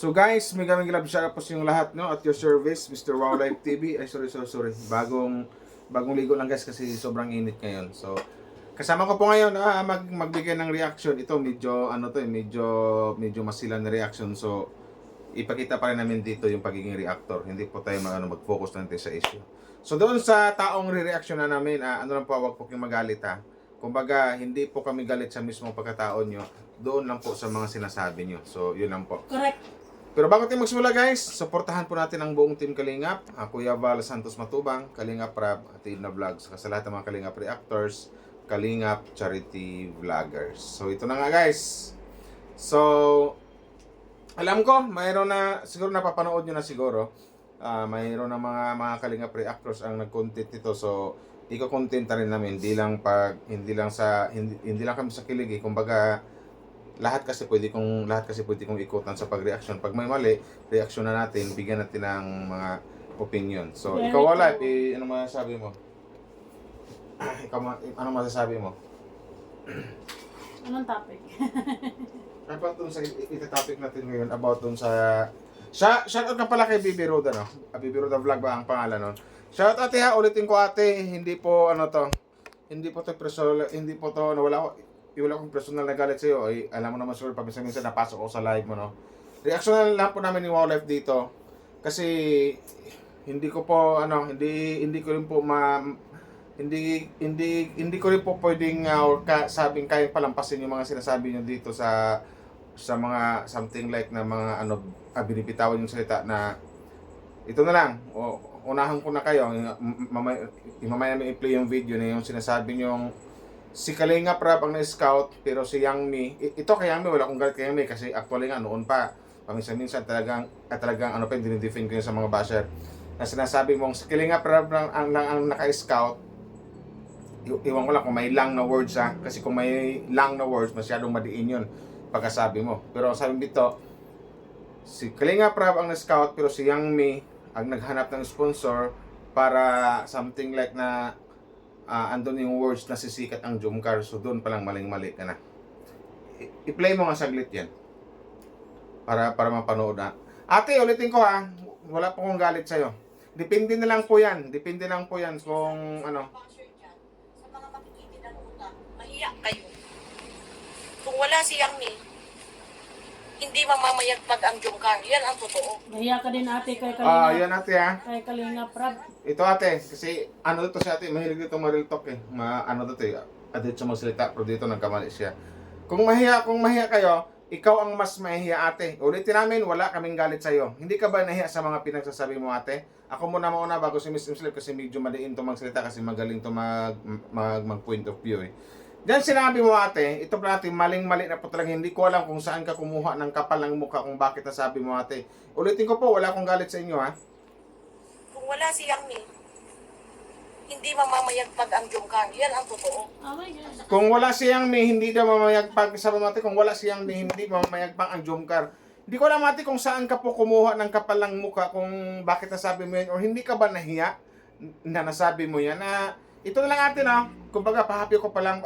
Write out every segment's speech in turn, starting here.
So guys, may gaming love shout out po sa inyong lahat, no? At your service, Mr. Wow Live TV. Ay, sorry. Bagong ligo lang guys kasi sobrang init ngayon. So, kasama ko po ngayon magbigay ng reaction. Ito medyo masilan na reaction. So, ipakita pa rin namin dito yung pagiging reactor. Hindi po tayo mag-focus natin sa issue. So, doon sa taong re-reaction na namin, ano lang po, wag po kayong magalit ha. Kumbaga, hindi po kami galit sa mismong pagkataon nyo. Doon lang po sa mga sinasabi nyo. So, yun lang po. Correct. Pero bago tayo magsimula guys, supportahan po natin ang buong team Kalingap, Kuya Val Santos Matubang, Kalingap Rab, at Idna Vlogs, sa lahat ng mga Kalingap Reactors, Kalingap Charity Vloggers. So ito na nga guys. So, alam ko, mayroon na, siguro napapanood nyo na siguro, mayroon na mga Kalingap Reactors ang nag-content nito. So, iko-content rin namin, hindi lang kami sa kilig kumbaga, lahat kasi pwede kong ikutan sa pag-reaction. Pag may mali, reaction na natin, bigyan natin ng mga opinion. So, Very ikaw wala, true. ano masasabi mo? Ano masasabi mo? Anong topic? About dun sa ita-topic natin ngayon, about dun sa shoutout ka pala kay Bibi Roda, no? Bibi Roda Vlog ba ang pangalan nun? Shoutout ate ha, ulitin ko ate, hindi po wala akong personal na galit sa'yo. Ay, alam mo naman sure, paminsan-minsan napasok ako sa live mo, no? Reaction na lang po namin ni Wow Life dito. Kasi, hindi ko rin po pwedeng, sabing kayang palampasin yung mga sinasabi nyo dito sa mga something like na mga binibitawan yung salita na, ito na lang, unahan ko na kayo, mamaya namin i-play yung video na yung sinasabi nyong, si Kalingap Rab ang na-scout, pero si Yang Mi, ito kay Yang Mi, wala akong galit kay Yang Mi kasi actually nga noon pa, paminsan-minsan talagang dinidefend ko yun sa mga basher. Na sinasabi mong si Kalingap Rab ang naka-scout, iwan ko lang kung may lang na words kasi kung may lang na words, masyadong madiin yun pagkasabi mo. Pero sabi dito, si Kalingap Rab ang na-scout, pero si Yang Mi ang naghanap ng sponsor para something like na andun yung words na sisikat ang Jumcar. So doon palang maling-mali ka na. I-play mo nga saglit yan. Para mapanood na. Ate, ulitin ko ha. Wala po kong galit sa'yo. Depende na lang po yan kung ano. Sa mga makikitid ng utak, mahiya kayo. Kung wala si Yang Mi, hindi mamamayagpag ang Jungkar. Yan ang totoo. Nahiya ka din ate kay Kalinga. Yan ate ha. Kay Kalinga Prab. Ito ate, kasi dito si ate, mahilig dito ma-real talk dito magsalita, pero dito nagkamali siya. Kung mahiya kayo, ikaw ang mas mahiya ate. Ulitin namin, wala kaming galit sa'yo. Hindi ka ba nahiya sa mga pinagsasabi mo ate? Ako muna mauna bago si Miss Slip kasi medyo maliin to magsalita kasi magaling to mag point of view Diyan sinabi mo ate, ito pa natin, maling-mali na po talaga. Hindi ko alam kung saan ka kumuha ng kapal ng mukha kung bakit nasabi mo ate. Ulitin ko po, wala akong galit sa inyo ha. Kung wala si Yang Mi, hindi mamamayagpag ang Jungkar. Yan ang totoo. Oh my God. Kung wala siyang may hindi daw mamayagpag sa mati, kung wala siyang may hindi mamayagpag ang Jumcar. Hindi ko alam ate kung saan ka po kumuha ng kapal ng mukha kung bakit nasabi mo yan or hindi ka ba nahiya na nasabi mo yan na ito na lang ate no, kumbaga pahapi ko pa lang,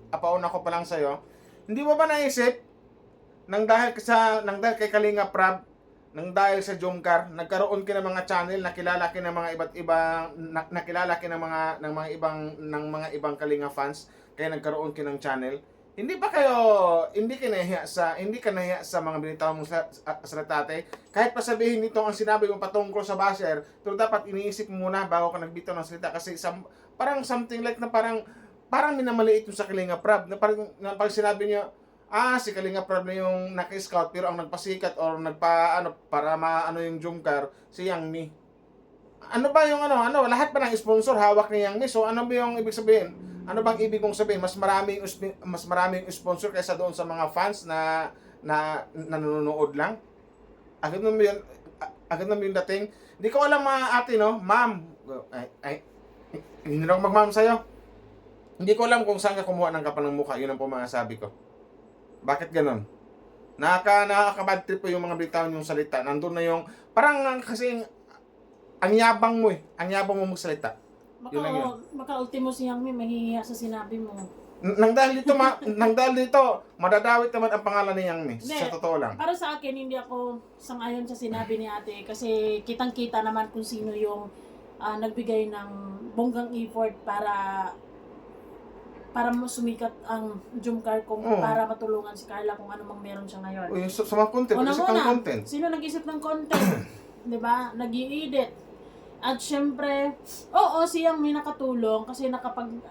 apauna ko pa lang sa'yo. Hindi mo ba naisip nang dahil kay Kalinga Prab, nang dahil sa Jumcar, nagkaroon ka ng mga channel, nakilala ka ng mga iba't ibang nakilala ka ng mga ibang Kalinga fans, kaya nagkaroon ka ng channel. Hindi ka nahiya sa mga binitaw mong salita ate? Kahit pa sabihin nito ang sinabi mo patungkol sa basher, pero dapat iniisip mo muna bago ka nagbitaw ng salita kasi parang something like na parang minamaliit yung sa Kalinga Prab na parang pag sinabi niya si Kalinga Prab na yung naka-scout pero ang nagpasikat or para maano yung Jumcar si Yang Mi. Ano ba yung lahat ba ng sponsor hawak ni Yang Mi? So ano ba yung ibig sabihin? Ano bang ibig mong sabihin? Mas maraming sponsor kaysa doon sa mga fans na nanonood lang? Agad naman yung dating. Hindi ko alam ate no, ma'am. Hindi na ako mag-ma'am sa'yo. Hindi ko alam kung saan ka kumuha ng kapal ng mukha. Yun ang po mga sabi ko. Bakit ganon? Nakaka-bad trip po yung mga bitawan yung salita. Nandun na yung, parang kasi, ang yabang mo Ang yabang mo magsalita. Yun lang yun. Baka ultimo si Yang Mi mahihiya sa sinabi mo. Nang dahil dito, madadawit naman ang pangalan ni Yang Mi. Hindi. Sa totoo lang. Para sa akin, hindi ako sangayon sa sinabi ni ate kasi kitang-kita naman kung sino yung nagbigay ng bonggang effort para sumikat ang Jumcar kung Oo. para matulungan si Carla kung ano mang meron siya ngayon. Uy, sa mga content, isip ng content. Sino nag-isip ng content? 'Di ba? Nag-i-edit. At syempre, oo, siyang may nakatulong kasi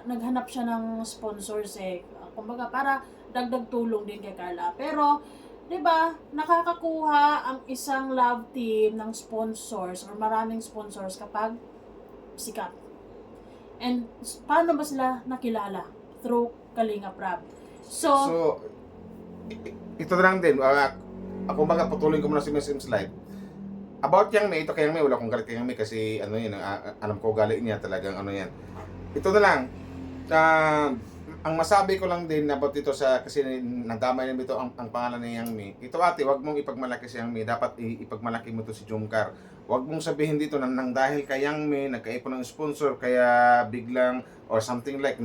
naghanap siya ng sponsors eh. Kumbaga, para dagdag tulong din kay Carla. Pero, 'di ba, nakakakuha ang isang love team ng sponsors or maraming sponsors kapag sikat. And paano ba sila nakilala? Through Kalinga Prab. So, Ito na lang din. Ako baga, patuloy ko muna si Miss M's Live. About Yang Mi, ito kay Yang Mi, wala akong galit kay Yang Mi kasi ano yun, alam ko galit niya talagang ano yan. Ito na lang. Ang masabi ko lang din about dito kasi nadamay na dito ang pangalan ni Yang Mi. Ito ate, wag mong ipagmalaki si Yang Mi. Dapat ipagmalaki mo to si Jumcar. Wag mong sabihin dito nang dahil kay Yang Mi, nagkaipon ng sponsor, kaya biglang or something like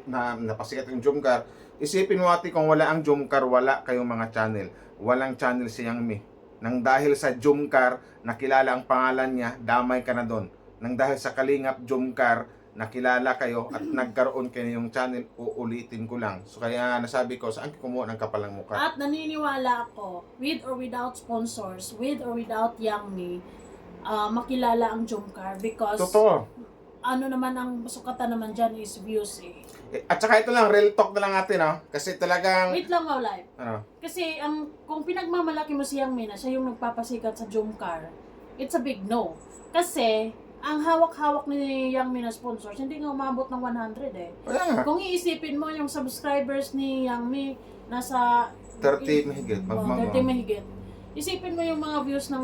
napasikat yung Jumcar. Isipin mo ate, kung wala ang Jumcar, wala kayong mga channel. Walang channel si Yang Mi. Nang dahil sa Jumcar, nakilala ang pangalan niya, damay ka na doon. Nang dahil sa Kalingap Jumcar, nakilala kayo at nagkaroon kayo yung channel, uulitin ko lang. So kaya nasabi ko, saan kumuha ng kapalang mukha? at naniniwala ako, with or without sponsors, with or without Yang Mi, makilala ang Jumcar because Totoo. ano naman ang sukatan naman dyan is views eh. At saka ito lang, real talk na lang natin, no? Kasi talagang, Wait lang, wow, live. ano, Kasi kung pinagmamalaki mo si Yang Mi na siya yung nagpapasikat sa Jumcar, it's a big no. Kasi ang hawak-hawak ni Yang Mi na sponsors, hindi nga umabot ng 100 eh. wala nga, Kung iisipin mo yung subscribers ni Yang Mi, nasa 30 mahigit. 30 mahigit. Isipin mo yung mga views ng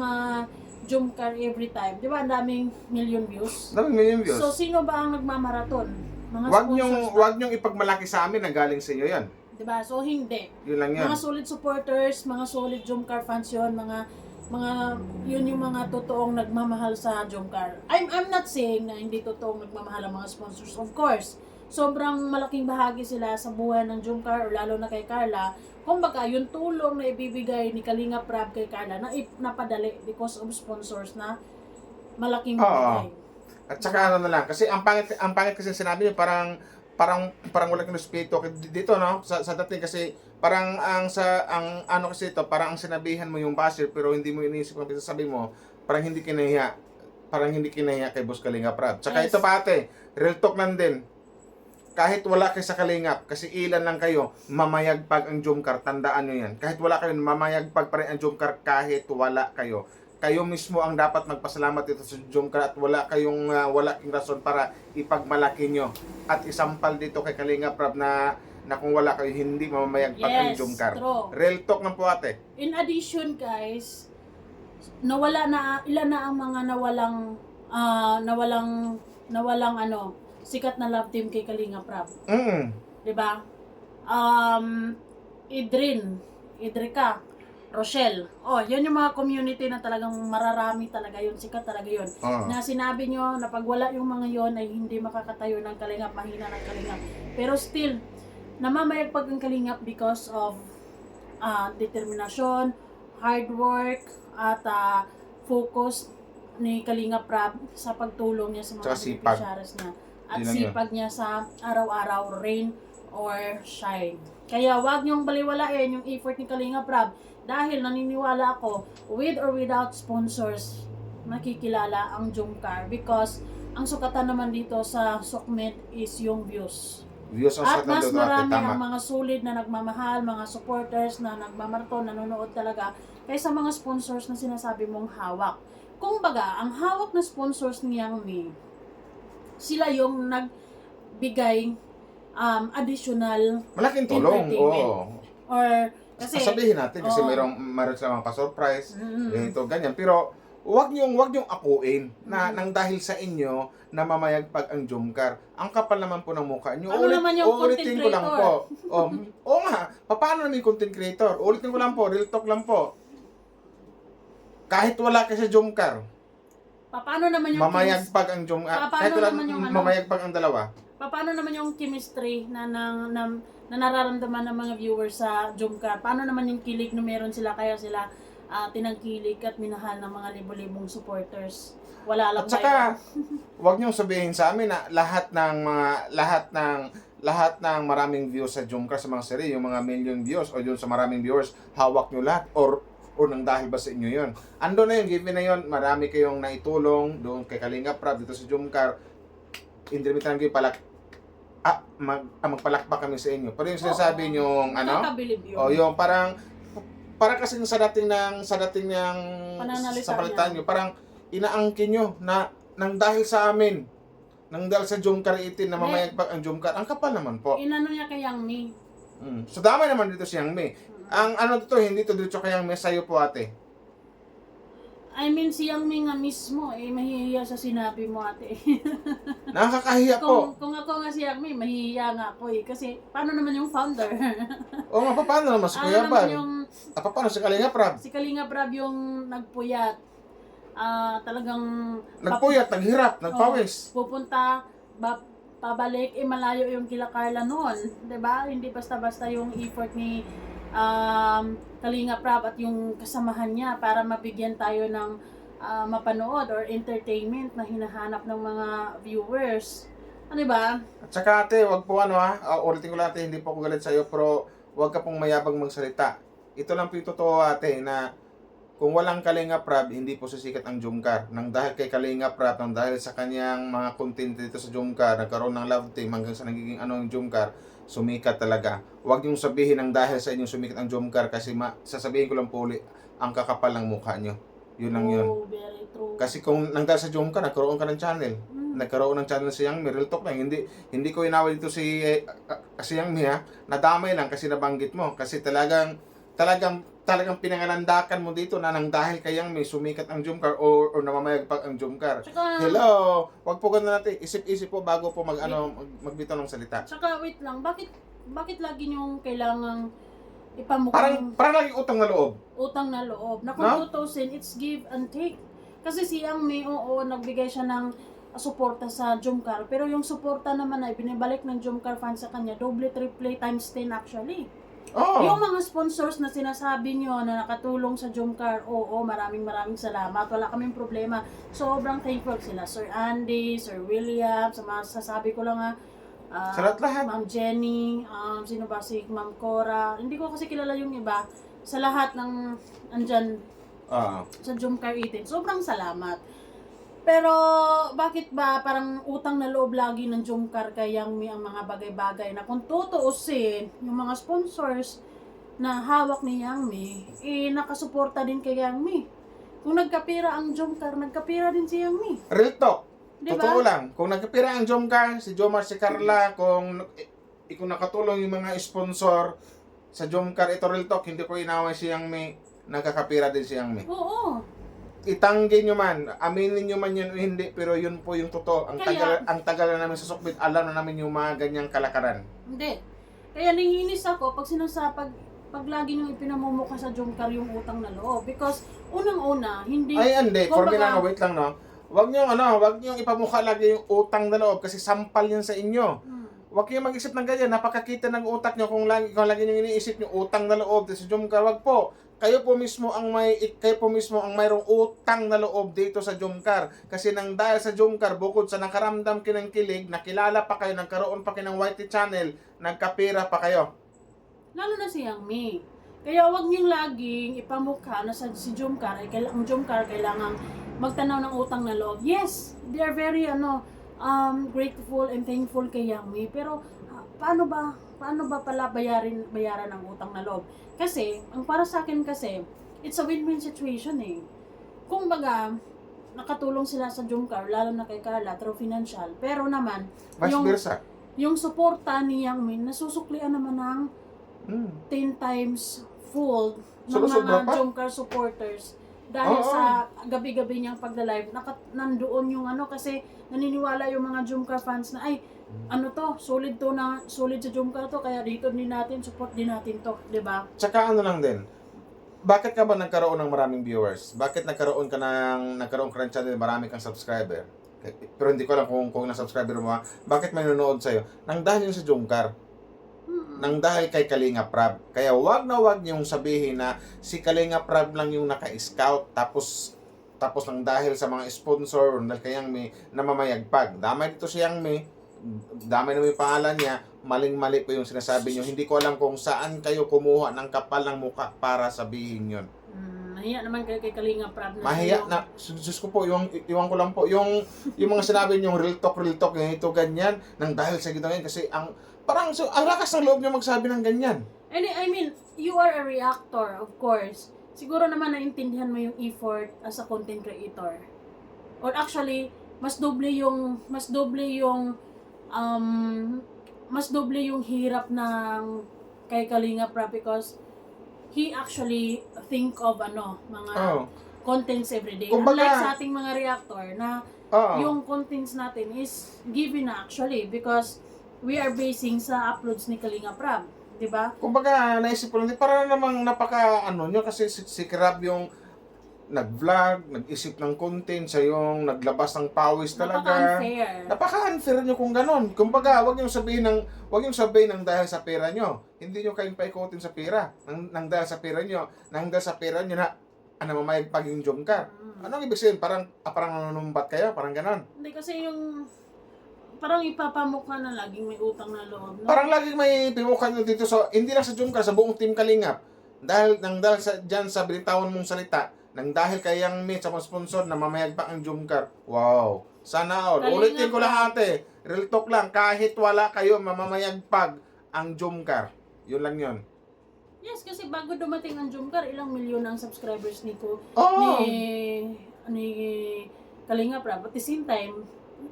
Jumcar every time. Di ba? Ang daming million views. Daming million views. So, sino ba ang nagmamaraton? Mga Wag sponsors ba? wag nyong ipagmalaki sa amin na galing sa inyo yan. Di ba? So, hindi. Yun lang yan. Mga solid supporters, mga solid Jumcar fans yun, yun yung mga totoong nagmamahal sa Jumcar. I'm not saying na hindi totoong nagmamahal ang mga sponsors. Of course, sobrang malaking bahagi sila sa buhay ng Jumcar, or lalo na kay Carla. Kumbaga, yung tulong na ibibigay ni Kalinga Prab kay Carla na napadali because of sponsors na malaking bigay. At saka ano na lang, kasi ang pangit kasi sinabi niyo, parang wala kang respeto dito, no? Sa dating kasi parang ang ano kasi ito, parang ang sinabihan mo yung basher pero hindi mo iniisip ang sasabi mo, parang hindi kinahiya kay Boss Kalinga Prab. Tsaka Yes. ito pa ate, real talk lang din. Kahit wala kayo sa Kalingap, kasi ilan lang kayo, mamayagpag ang Jumcar, tandaan nyo yan. Kahit wala kayo, mamayagpag pa rin ang Jumcar kahit wala kayo. Kayo mismo ang dapat magpasalamat dito sa Jumcar at wala kayong rason para ipagmalaki nyo. At isampal dito kay Kalinga Prab na kung wala kayo, hindi mamamayagpag ang Yes, Jumcar. true. Real talk lang po ate. In addition, guys, ilan na ang mga nawalang sikat na love team kay Kalinga Prab. 'Di ba? Idrika, Rochelle. Oh, yun yung mga community na talagang mararami talaga yun, sikat talaga yun. Na sinabi nyo na pag wala yung mga yon ay hindi makakatayo ng Kalingap, mahina ng Kalingap. Pero still, namamayagpag ang Kalingap because of determinasyon, hard work, at focus ni Kalinga Prab sa pagtulong niya sa mga Tsaka sipag. beneficiaries niya. At Yun lang yun. sipag niya sa araw-araw, rain or shine. Kaya wag niyong baliwalain yung effort ni Kalinga Prab dahil naniniwala ako, with or without sponsors, makikilala ang Jumcar because ang sukatan naman dito sa Sukmed is yung views. Views ang At sa mas ate, marami tama. ang mga solid na nagmamahal, mga supporters na nagmamaraton, nanonood talaga, kaysa mga sponsors na sinasabi mong hawak. Kung baga, ang hawak na sponsors ni Yang Mi, sila yung nagbigay additional Malaking tulong. entertainment. Oo. Or kasi Sabihin natin kasi Oo. meron silang pa-surprise. Mm. Ganito, ganyan. Pero wag niyong akuin na nang dahil sa inyo na mamayagpag ang Jumcar. Ang kapal naman po ng mukha niyo. Ano naman yung Uulitin content ko lang po. creator? Oo nga. Paano namin content creator? Ulitin ko lang po. Real talk lang po. Kahit wala kayo sa Jumcar, paano naman yung mamayagpag ang Jumcar. Paano Kahit wala, naman yung ano? mamayagpag ang dalawa. Paano naman yung chemistry na nararamdaman ng mga viewers sa Jumcar? Paano naman yung kilig na meron sila kaya sila tinangkilik at minahal ng mga libo-libong supporters? Wala lang At saka, wag niyong sabihin sa amin na lahat ng maraming views sa Jumcar sa mga seri, yung mga million views o yung sa maraming viewers, hawak niyo lahat or nang dahil ba sa inyo yun. Ando na yun, given na yun, marami kayong naitulong doon kay Kalinga Prab dito sa Jumcar. Indrimitan kayo magpalakpak kami sa inyo. Pero yung sinasabi niyong nakakabilib yun. yung parang kasi sa dating ng Pananalita sa palitan niya. niyo, parang inaangkin niyo na nang dahil sa amin, nang dahil sa Jumcar 18 na mamayagpag ang Jumcar, ang kapal naman po. Inano niya kay Yang Mi. So damay naman dito si Yang Mi. Ang dito, hindi to dito kay Yang Mi, sa'yo po ate. I mean, si Yang Mi nga mismo, mahihiya sa sinabi mo, ate. Nakakahiya po. Kung ako nga si Yang Mi, mahihiya nga ako eh. Kasi, paano naman yung founder? O nga, paano naman si Ano Kuya naman Bal? yung, Paano si Kalinga Prab? si Kalinga Prab yung nagpuyat. Talagang, Nagpuyat, naghirap, nagpawis. pupunta, pabalik, malayo yung kila Carla noon. 'Di ba? Hindi basta-basta yung effort ni Kalinga Prab at yung kasamahan niya para mabigyan tayo ng mapanood or entertainment na hinahanap ng mga viewers. Ano ba? At saka ate, wag po ulitin ko lang ate, hindi po ako galit sa'yo, pero wag ka pong mayabang magsalita. Ito lang po yung totoo ate, na kung walang Kalinga Prab, hindi po sisikat ang Jumcar. Nang dahil kay Kalinga Prab, nang dahil sa kanyang mga content dito sa Jumcar, nagkaroon ng love team hanggang sa nagiging yung Jumcar, sumikat talaga. Huwag niyong sabihin nang dahil sa inyong sumikat ang Jumcar kasi sasabihin ko lang po ulit, ang kakapal ng mukha niyo. Yun lang yun. Oh, very true. Kasi kung nang dahil sa Jumcar, nagkaroon ka ng channel. Nagkaroon ng channel si Yang Mi, real talk lang. Hindi ko inaway dito si Yang Mi nadamay lang kasi nabanggit mo. Kasi talagang pinangalandakan mo dito na nang dahil kay Yang Mi, sumikat ang Jumcar or namamayagpag ang Jumcar. Tsaka, Hello! Wag po ganun natin. Isip-isip po bago po magbitaw ng salita. tsaka wait lang, bakit lagi niyong kailangang ipamukha Parang lagi utang na loob. utang na loob? Na kung No? tutusin, it's give and take. Kasi si Yang Mi, oo, nagbigay siya ng suporta sa Jumcar. Pero yung suporta naman ay binibalik ng Jumcar fans sa kanya, doble, triple, times 10 actually. Oh. Yung mga sponsors na sinasabi nyo na nakatulong sa Jumcar, oo, maraming salamat. Wala kaming problema. Sobrang thankful sila. Sir Andy, Sir William, sa mga sasabi ko lang Sa lahat. Ma'am Jenny, sino ba si Ma'am Cora. Hindi ko kasi kilala yung iba. Sa lahat ng andyan sa Jumcar 18. Sobrang salamat. Pero bakit ba parang utang na loob lagi ng Jumcar kay Yang Mi ang mga bagay-bagay na kung tutuusin yung mga sponsors na hawak ni Yang Mi, nakasuporta din kay Yang Mi. Kung nagkapira ang Jumcar, nagkapira din si Yang Mi. Real talk. Diba? Totoo lang. Kung nagkapira ang Jumcar, si Jomar, si Carla, kung nakatulong yung mga sponsor sa Jumcar, ito real talk, hindi ko inaway si Yang Mi, nagkakapira din si Yang Mi. Oo. Itanggi nyo man, aminin nyo man yun o hindi, pero yun po yung totoo. Ang tagal na namin sa sukbit, alam na namin yung mga ganyang kalakaran. Hindi. Kaya nanginis ako pag pag lagi niyong ipinamumukha sa Jumcar yung utang na loob. Because unang-una, hindi... Ay, hindi. For me kumbaga, lang, wait lang, no? Wag nyo ipamukha lagi yung utang na loob kasi sampal yan sa inyo. Huwag kayong mag-isip ng ganyan. Napakakita ng utak nyo kung lagi nyo iniisip yung utang na loob sa Jumcar. Wag po. Kayo po mismo ang mayroong utang na loob dito sa Jumcar. Kasi nang dahil sa Jumcar, bukod sa nakaramdam kinang kilig, nakilala pa kayo, nagkaroon pa kayo ng YT channel, nagkapira pa kayo. Lalo na si Yang Mi. Kaya wag niyong laging ipamukha na si Jumcar, ang Jumcar kailangan magtanaw ng utang na loob. Yes, they are very grateful and thankful kay Yang Mi. Pero paano ba pala bayaran ng utang na loob? Kasi, ang para sa akin kasi, it's a win-win situation eh. Kung baga, nakatulong sila sa Jumcar, lalo na kay Carla, through financial. Pero naman, Vice versa. yung suporta ni Yang Mi, nasusuklian naman ng 10 times full ng Sobra mga pa? Jumcar supporters. Dahil Oo. sa gabi-gabi niyang pagla-live, nandoon yung kasi naniniwala yung mga Jumcar fans na, solid sa Jumcar to, kaya dito din natin, support din natin to, di ba? Tsaka lang din, bakit ka ba nagkaroon ng maraming viewers? Bakit nagkaroon ka ng channel, marami kang subscriber? Pero hindi ko alam kung na-subscriber mo, bakit may nanonood sa'yo? Nang dahil yun sa Jungkar. Nang dahil kay Kalinga Prab. Kaya wag na wag niyong sabihin na si Kalinga Prab lang yung naka-scout tapos nang dahil sa mga sponsor dahil kay Yang Mi namamayagpag. Damay dito si Yang Mi, damay na may pangalan niya, maling-mali po yung sinasabi niyo. Hindi ko alam kung saan kayo kumuha ng kapal ng mukha para sabihin yon. Mahiya naman kayo kay Kalinga Prab na Mahiya yung- na, Diyos ko po, iwan ko lang po, yung mga sinabi niyo, real talk, ganito, ganyan, nang dahil sa gito ngayon, kasi ang lakas ng loob niyo magsabi ng ganyan. And I mean, you are a reactor, of course. Siguro naman naintindihan mo yung effort as a content creator. Or actually, mas doble yung hirap ng kay Kalinga Prab because he actually think of mga Oh. contents everyday. Kumbaga- Unlike sa ating mga reactor na Oo. yung contents natin is given na actually because we are basing sa uploads ni Kalinga Prab, 'di ba? Kumbaga, naisip ko lang, para namang nyo, kasi si Krab yung nag-vlog, nag-isip ng content, siya yung naglabas ng pawis talaga. Napaka-unfair. Napaka-unfair nyo kung ganon. Kumbaga, wag yung sabihin ng dahil sa pera nyo. Hindi nyo kayong paikutin sa pera. Nang dahil sa pera nyo, na mamayagpag yung Jungkar. Anong ibig sabihin? Parang nanunumbat kayo? Parang ganon. Hindi kasi yung parang ipapamukha na laging may utang na loob, no? Parang laging may pimukan nyo dito. So, hindi lang sa Jungkar, sa buong Team Kalingap. Dahil dyan sa binitawan mong salita, nang dahil kay Yang Mi sa mga sponsor na mamayagpag ang Jungkar. Wow. Sana all. Kalingap Ulitin ko lang ate. Real talk lang. Kahit wala kayo mamamayagpag ang Jungkar. Yun lang yun. Yes, kasi bago dumating ang Jungkar, ilang milyon ang subscribers Oh. ni Kalinga Prab. At the same time,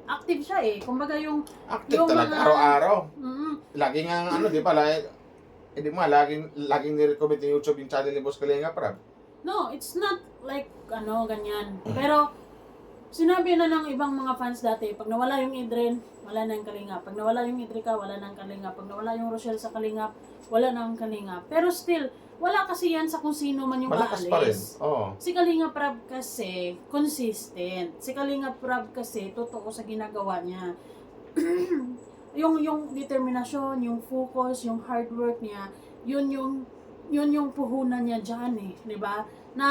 active siya eh. Kumbaga yung Active yung talaga. mga- Araw-araw. mm, Laging ang di ba? Laging nirecommend ni YouTube yung channel ni Boss Kalinga Prab. no, it's not like ganyan. Pero sinabi na ng ibang mga fans dati, pag nawala yung Idren, wala na yung Kalinga. Pag nawala yung Idrika, wala na yung Kalinga. Pag nawala yung Rochelle sa Kalinga, wala na yung Kalinga. Pero still, wala kasi yan sa kung sino man yung Malakas pa rin. aalis. Oo. Si Kalinga Prab kasi, consistent. Si Kalinga Prab kasi, totoo sa ginagawa niya. yung determinasyon, yung focus, yung hard work niya, yun yung puhunan niya dyan eh. Di ba? Na,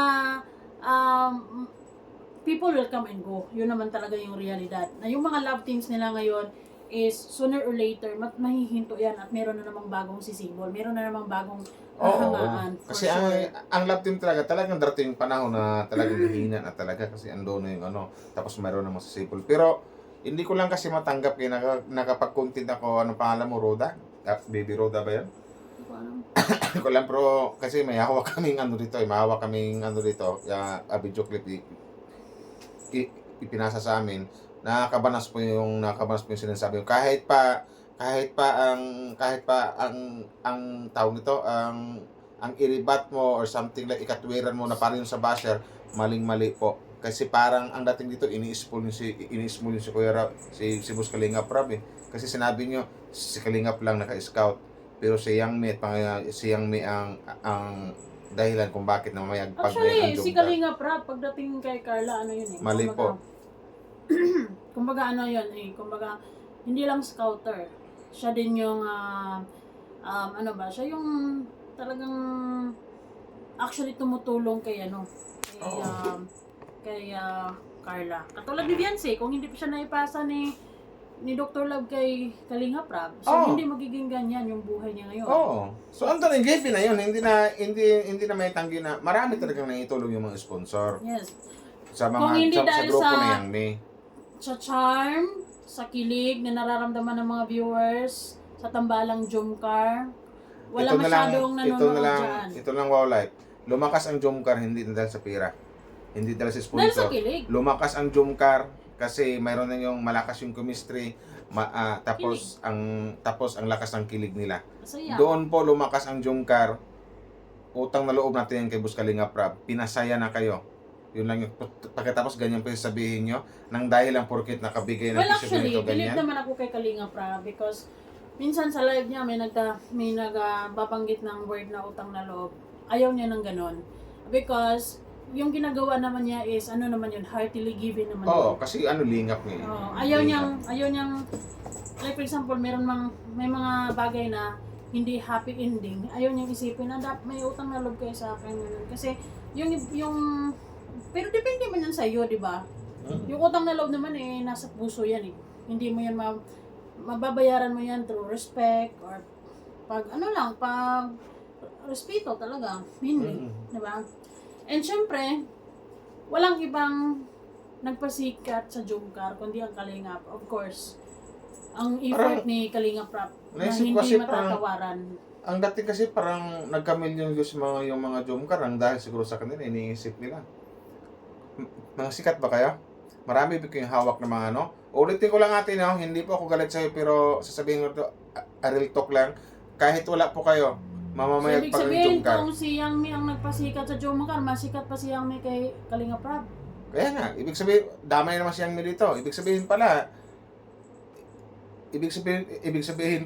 people will come and go. Yun naman talaga yung realidad. Na yung mga love teams nila ngayon is sooner or later, mahihinto yan at meron na namang bagong sisibol. Meron na namang bagong Oo. hangaan. for Kasi sure. ang love team talagang darating yung panahon na talagang hihina na talaga kasi ando na yung tapos mayroon na masasipol. Pero hindi ko lang kasi matanggap nakapag-content ako, pangalan mo, Roda? Baby Roda ba yan? Hindi ko alam. Hindi ko lang, pero kasi may hawak kaming video clip ipinasa sa amin. Nakakabanas po yung sinasabi ko. Kahit pa ang tawag nito, ang iribat mo or something like ikatwiran mo na parang yung sa basher, maling-mali po. Kasi parang ang dating dito ini-spool niyo si Kuya Rab, si Boss Kalinga Prab eh. Kasi sinabi niyo si Kalingap lang naka-scout, pero si Yang Mi ang dahilan kung bakit namamayagpag Actually, ang si Jungkar. Kalinga Prab, pagdating kay Carla, yun eh. Mali po. Kumbaga yun eh. Kumbaga, hindi lang scouter. Siya din yung, siya yung talagang actually tumutulong kay kay Carla. Katulad ni Viance, kung hindi pa siya naipasa ni Dr. Love kay Kalinga Prab, so hindi magiging ganyan yung buhay niya ngayon. Oo. So ang tanong, given na yun, hindi na may tanggi na marami talagang naitulong yung mga sponsor Yes. sa Kung mga hindi sa dahil grupo sa- na Yang Mi. Sa charm, sa kilig na nararamdaman ng mga viewers, sa tambalang Jungkar, wala masyadong nanonood dyan. Ito lang wow life. Lumakas ang Jungkar hindi dahil sa pira. Hindi dahil sa Dahil sa sponsor. kilig. Lumakas ang Jungkar kasi mayroon na yung malakas yung chemistry, tapos ang lakas ng kilig nila. Masaya. Doon po lumakas ang Jungkar. Utang na loob natin yan kay Boss Kalinga Prab. Pinasaya na kayo. Yun lang yung pagkatapos ganyan pa yung sabihin nyo nang dahil lang porkit nakabigay ng Well, t-shirt actually, nito believe ganyan. naman ako kay Kalinga Prab because minsan sa live niya may nagbabanggit ng word na utang na loob. Ayaw niya ng ganon. Because yung ginagawa naman niya is, ano naman yun, heartily giving naman Oo, yun. kasi ano, lingap niya. Oo, ayaw niyang, like for example, may mga bagay na hindi happy ending, ayaw niyang isipin na may utang na loob kayo sa akin. Ganun. Kasi, pero depende man yan sa iyo, di ba? Yung utang na loob naman nasa puso yan eh. Hindi mo yan mababayaran mo yan through respect or pag respeto talaga, mainly, di ba? And syempre, walang ibang nagpasikat sa Jomcar kundi ang Kalingap. Of course, ang effort ni Kalingap Rap na Naisip hindi kasi matatawaran. Ang dati kasi parang nagka-million views yung mga Jomcar ang dahil siguro sa kanila, iniisip nila. Mga sikat ba kaya? Marami ba kayong hawak na mga ano? Ulitin ko lang natin, no? Hindi po ako galit sa'yo, pero sasabihin ko to, a real talk lang. Kahit wala po kayo, So, mamamayag ibig pa rin sabihin, Jomcar. kung si Yang Mi ang nagpasikat sa Jomcar, masikat pa si Yang Mi kay Kalingap Rap. Kaya nga, ibig sabihin, damay naman siyang dito. Ibig sabihin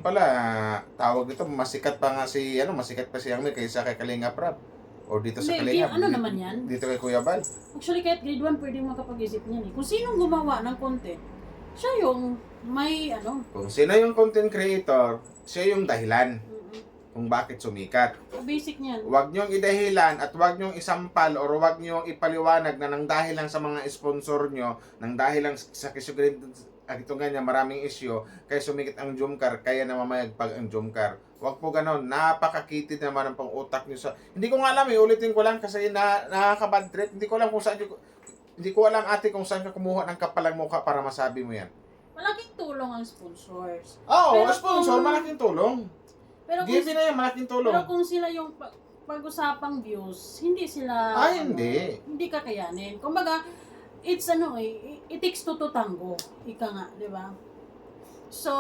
pala, tawag dito, masikat pa si Yang Mi kaysa kay Kalingap Rap. O dito sa Hindi, Kalingap. ano naman yan? Dito kay Kuya Bal. Actually, kahit grade 1, pwede makapag-isip niyan eh. Kung sinong gumawa ng content, siya yung may Kung sino yung content creator, siya yung dahilan kung bakit sumikat. basic niyan. Huwag niyong idahilan at huwag niyong isampal or huwag niyong ipaliwanag na nang dahil lang sa mga sponsor niyo, nang dahil lang sa kisugrade ito ganyan, maraming issue, kaya sumikit ang Jomcar, kaya namamayagpag ang Jomcar. Huwag po ganon, napakakitid naman ang pang-utak niyo sa... Hindi ko nga alam ulitin ko lang kasi nakaka-bad trip. Hindi ko alam kung saan hindi ko alam ate kung saan ka kumuha ng kapalang mukha para masabi mo yan. Malaking tulong ang sponsors. Oo, Pero sponsor, malaking tulong. Pero Give na yan, malaking tulong. Pero kung sila yung pag-usapang views, hindi sila Hindi. hindi kakayanin. Kumbaga, it takes two to tango. Ika nga, di ba? So,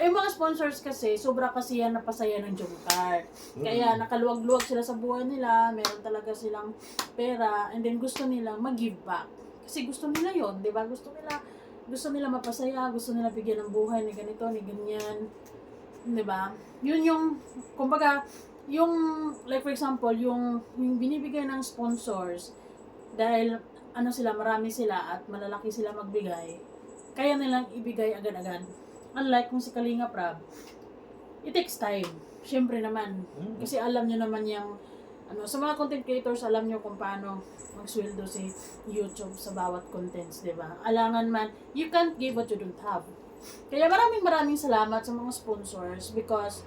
yung mga sponsors kasi, sobra kasi yan napasaya ng Jomcar. Kaya nakaluwag-luwag sila sa buhay nila, meron talaga silang pera, and then gusto nila mag-give back. Kasi gusto nila yon, di ba? Gusto nila mapasaya, gusto nila bigyan ng buhay ni ganito, ni ganyan. Di ba? Yun yung, kumbaga, yung, like for example, yung binibigay ng sponsors, dahil, marami sila at malalaki sila magbigay, kaya nilang ibigay agad-agad. Unlike kung si Kalingap Rap, it takes time. Siyempre naman. Kasi alam nyo naman yung, sa mga content creators, alam nyo kung paano magsweldo si YouTube sa bawat contents, di ba? Alangan man, you can't give what you don't have. Kaya maraming salamat sa mga sponsors because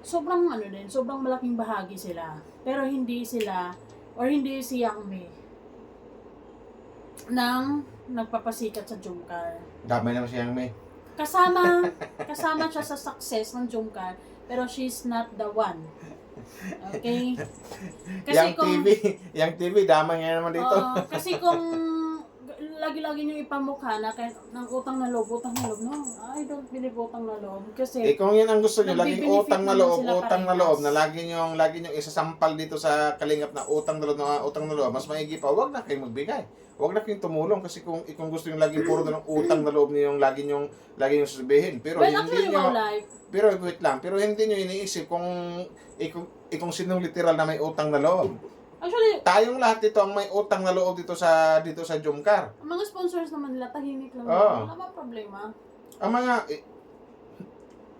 sobrang sobrang malaking bahagi sila. Pero hindi si Yang Mi nang nagpapasikat sa Jomcar. Damay naman si Yang Mi. Kasama siya sa success ng Jomcar, pero she's not the one. Okay? Yang TV, damay nga naman dito. Oo, kasi kung lagi-lagi niyo ipamukha na ng utang na loob, no? I don't believe utang na loob. Kasi, Kung yan ang gusto niyo, laging nagbe-benefit utang na naman loob, sila utang na parehas. loob, na lagi niyong isasampal dito sa Kalingap na utang na loob, mas maigi pa, wag na kayong magbigay. Wag na kayong tumulong kasi kung gusto niyo lagi puro na ng utang na loob niyo yung lagi niyong sabihin. Pero well, hindi actually, niyo, like, pero wait lang, pero hindi niyo iniisip kung sinong literal na may utang na loob. actually, Tayong lahat dito ang may utang na loob dito sa Jomcar. ang mga sponsors naman nila, tahimik lang. Oo. Wala bang problema? Ang mga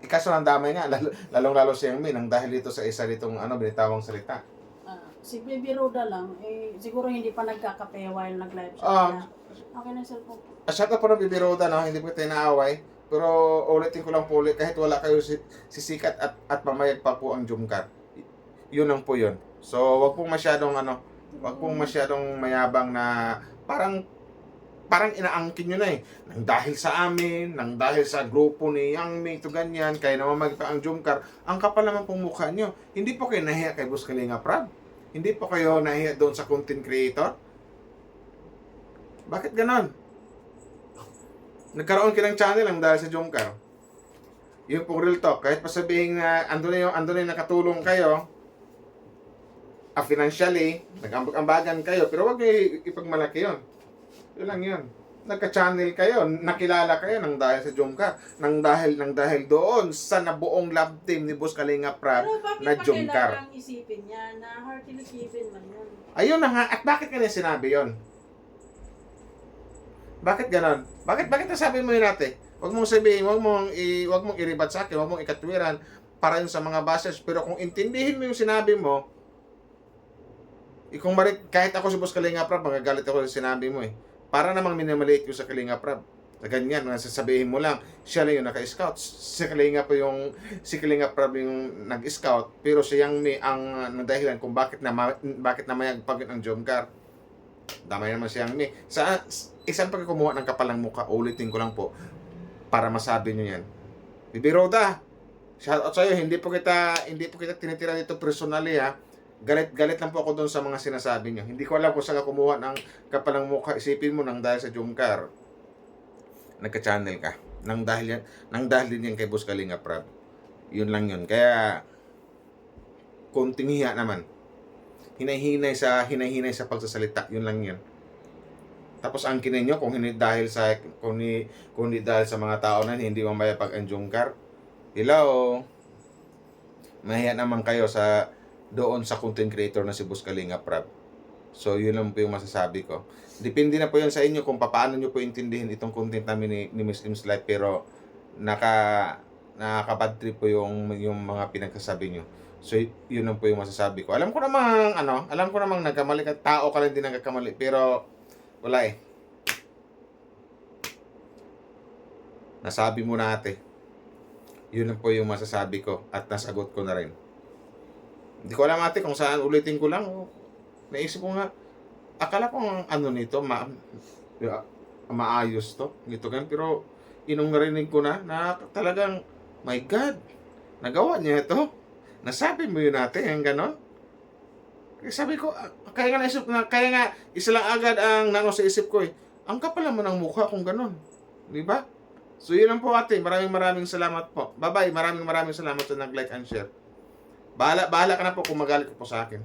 ikaso ng damay nga, lalong-lalo si Yang Mi nang dahil dito sa isa ditong binitawang salita. Si Baby Roda lang, siguro hindi pa nagkakape while nag-live siya. Ah. Okay na yung cellphone ko. Shout out po ng Bibiroda, no? Hindi po tayo naaway. Pero ulitin ko lang po ulit, kahit wala kayo sisikat at mamayag pa po ang Jomcar. Yun lang po yun. So, wag pong masyadong mayabang na parang inaangkin nyo na eh. Nang dahil sa amin, nang dahil sa grupo ni Yang Mi, ito ganyan, kaya naman pa ang Jomcar, ang kapal naman pong mukha nyo. Hindi po kayo nahiya kay Boss Kalingap Rap. Hindi po kayo nahiya doon sa content creator. Bakit ganon? Nagkaroon ka ng channel lang dahil sa Jomcar. Yung pong real talk, kahit pa sabihin na ando na yung nakatulong kayo, financially, nag-ambagan kayo, pero wag kayo ipagmalaki yun. Yun lang yun. nagka-channel kayo, nakilala kayo nang dahil sa Jomcar, nang dahil doon sa nabuong love team ni Boss Kalinga Prab Pero bakit na pa Jomcar. kailangang isipin niya na hearty na isipin man yun? Ayun na nga, at bakit kanya sinabi yon? Bakit ganon? Bakit nasabi mo yun ate? Huwag mong sabihin, huwag mong iribat sa akin, huwag mong ikatwiran para yun sa mga bashers. Pero kung intindihin mo yung sinabi mo, kung kahit ako si Boss Kalinga Prab, magagalit ako sa sinabi mo eh. Para namang minamaliit ko sa Kalinga Prab. Na ganyan, nasasabihin mo lang, siya lang yung naka-scout. Si Kalinga Prab yung nag-scout, pero si Yang Mi ang dahilan kung bakit namayag pag ang Jomcar. Damay naman si Yang Mi. Isang pagkakumuha ng kapalang mukha, ulitin ko lang po, para masabi nyo yan. Bibi Roda, shoutout sa'yo, hindi po kita tinitira dito personally ha. Galit lang po ako doon sa mga sinasabi niyo. Hindi ko alam kung saan ka kumuha ng kapalang mukha. Isipin mo nang dahil sa Jomcar, nagka-channel ka. Nang dahil din yan kay Boss Kalinga Prab. Yun lang yun. Kaya, konting hiya naman. Hinay-hinay sa pagsasalita. Yun lang yun. Tapos ang kinin nyo, kung hindi dahil sa mga tao na hindi mamaya pag ang Jomcar. Hello. Mahiya naman kayo doon sa content creator na si Boss Kalinga Prab. So, yun lang po yung masasabi ko. Depende na po yan sa inyo kung paano nyo po intindihin itong content namin ni Miss Im's Life. Pero, nakaka-bad trip po yung mga pinagsasabi nyo. So, yun lang po yung masasabi ko. Alam ko namang nagkamali ka. Tao ka lang din nagkakamali. Pero, wala eh. Nasabi mo na ate. Yun lang po yung masasabi ko. At nasagot ko na rin. Hindi ko alam ate kung saan, ulitin ko lang. Naisip ko nga, akala ko nito, maayos to. Nito gan, pero inong narinig ko na talagang, my God, nagawa niya ito. Nasabi mo yun ate, yung ganon. Kaya sabi ko, kaya nga isa lang agad ang nano sa isip ko eh. Ang kapal naman ng mukha kung ganon. Di ba? So yun lang po ate, maraming salamat po. Bye-bye, maraming salamat sa nag-like and share. Bahala ka na po kung magalit ko po sa akin.